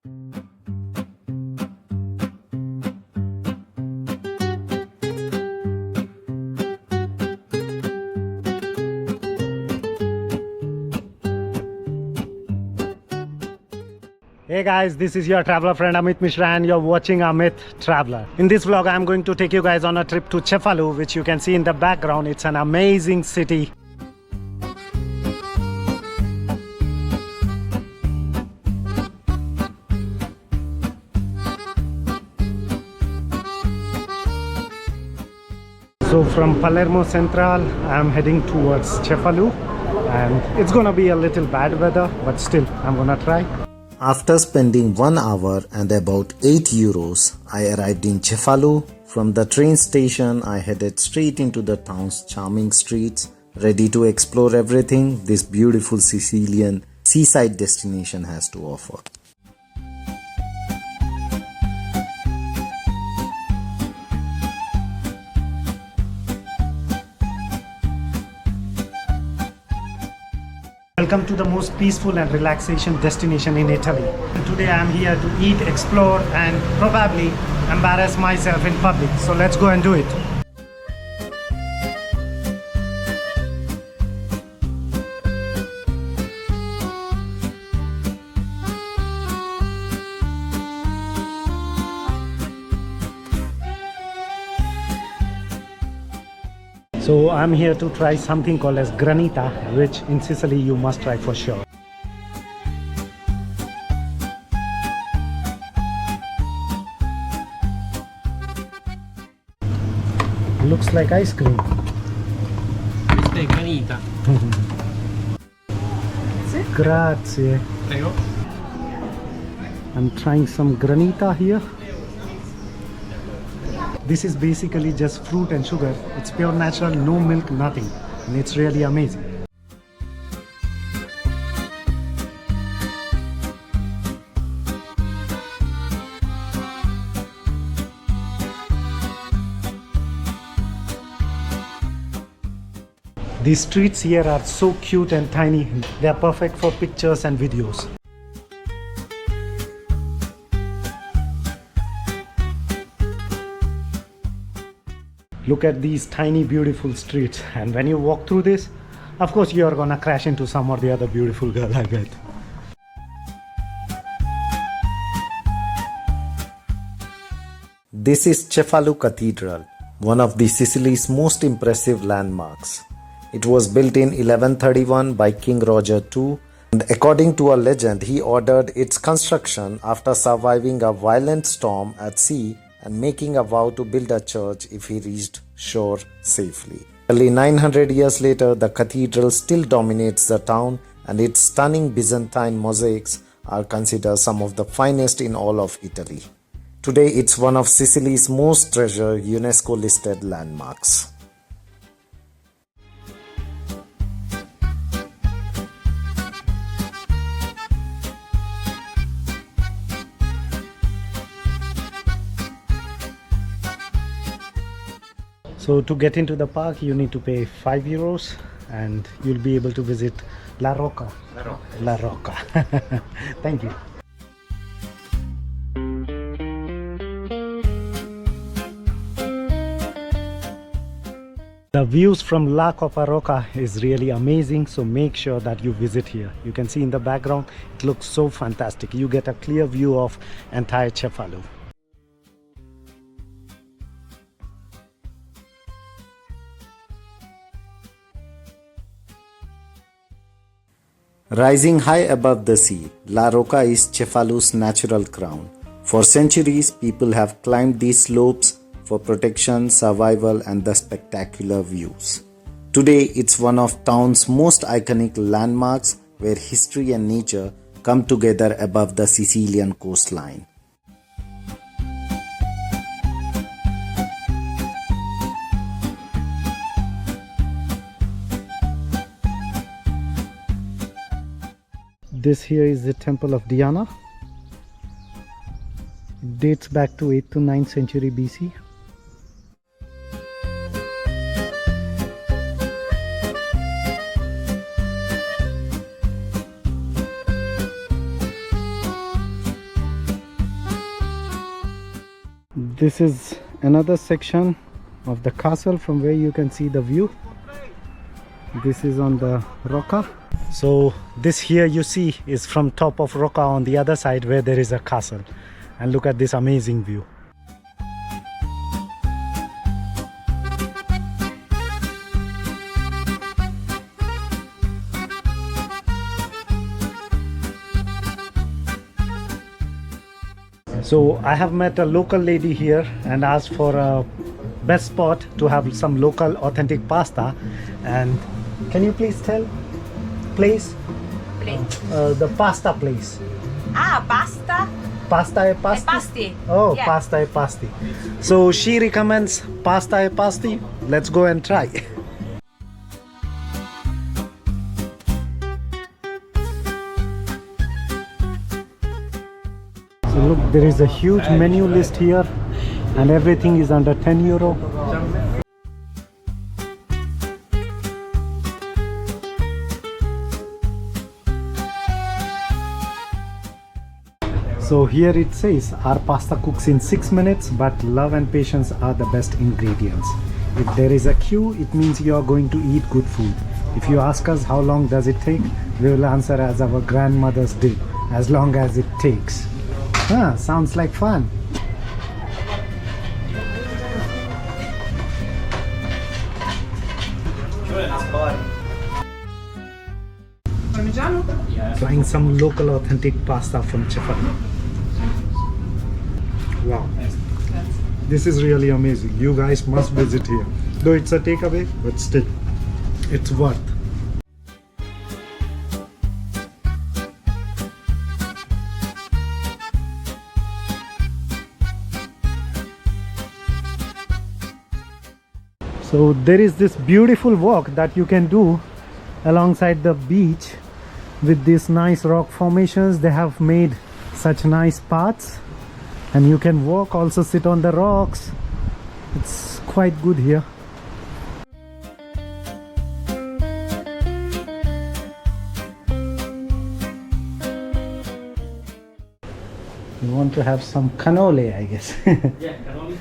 Hey guys, this is your traveler friend Amit Mishra and you're watching Amit Traveler. In this vlog, I'm going to take you guys on a trip to Cefalu, which you can see in the background. It's an amazing city. So from Palermo Central, I'm heading towards Cefalu and it's gonna be a little bad weather, but still, I'm gonna try. After spending 1 hour and about €8, I arrived in Cefalu. From the train station, I headed straight into the town's charming streets, ready to explore everything this beautiful Sicilian seaside destination has to offer. Welcome to the most peaceful and relaxation destination in Italy. And today I'm here to eat, explore and probably embarrass myself in public. So let's go and do it. So I'm here to try something called as granita, which in Sicily you must try for sure. Looks like ice cream. Questa è granita. Grazie. Prego. I'm trying some granita here. This is basically just fruit and sugar. It's pure natural, no milk, nothing. And it's really amazing. These streets here are so cute and tiny. They are perfect for pictures and videos. Look at these tiny beautiful streets, and when you walk through this, of course you are gonna crash into some or the other beautiful girl, I bet. This is Cefalù Cathedral, one of the Sicily's most impressive landmarks. It was built in 1131 by King Roger II, and according to a legend, he ordered its construction after surviving a violent storm at sea and making a vow to build a church if he reached shore safely. Nearly 900 years later, the cathedral still dominates the town, and its stunning Byzantine mosaics are considered some of the finest in all of Italy. Today, it's one of Sicily's most treasured UNESCO-listed landmarks. So to get into the park, you need to pay €5 and you'll be able to visit La Rocca. La Rocca. Thank you. The views from La Rocca is really amazing, so make sure that you visit here. You can see in the background, it looks so fantastic. You get a clear view of entire Cefalu. Rising high above the sea, La Rocca is Cefalu's natural crown. For centuries, people have climbed these slopes for protection, survival, and the spectacular views. Today, it's one of town's most iconic landmarks where history and nature come together above the Sicilian coastline. This here is the temple of Diana. It dates back to 8th to 9th century BC. This is another section of the castle from where you can see the view. This is on the Rocca. So this here you see is from top of Rocca on the other side where there is a castle. And look at this amazing view. So I have met a local lady here and asked for a best spot to have some local authentic pasta. And can you please tell place? The pasta place. Ah, pasta? Pasta e pasti? Pasti. Oh, Yeah. pasta e pasti. So she recommends pasta e pasti. Let's go and try. So look, there is a huge menu list here and everything is under 10 euro. So here it says our pasta cooks in 6 minutes, but love and patience are the best ingredients. If there is a queue, it means you are going to eat good food. If you ask us how long does it take, we will answer as our grandmothers did, as long as it takes. Ah, sounds like fun. Trying some local authentic pasta from Cefalu. Wow, this is really amazing. You guys must visit here. Though it's a takeaway, but still, it's worth. So there is this beautiful walk that you can do alongside the beach with these nice rock formations. They have made such nice paths and you can walk, also sit on the rocks. It's quite good here. You want to have some cannoli, I guess. Yeah, cannoli.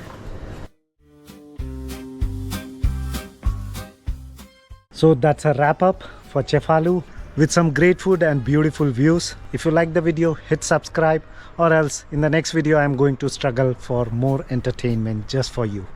So that's a wrap up for Cefalu with some great food and beautiful views. If you like the video, hit subscribe, or else in the next video I'm going to struggle for more entertainment just for you.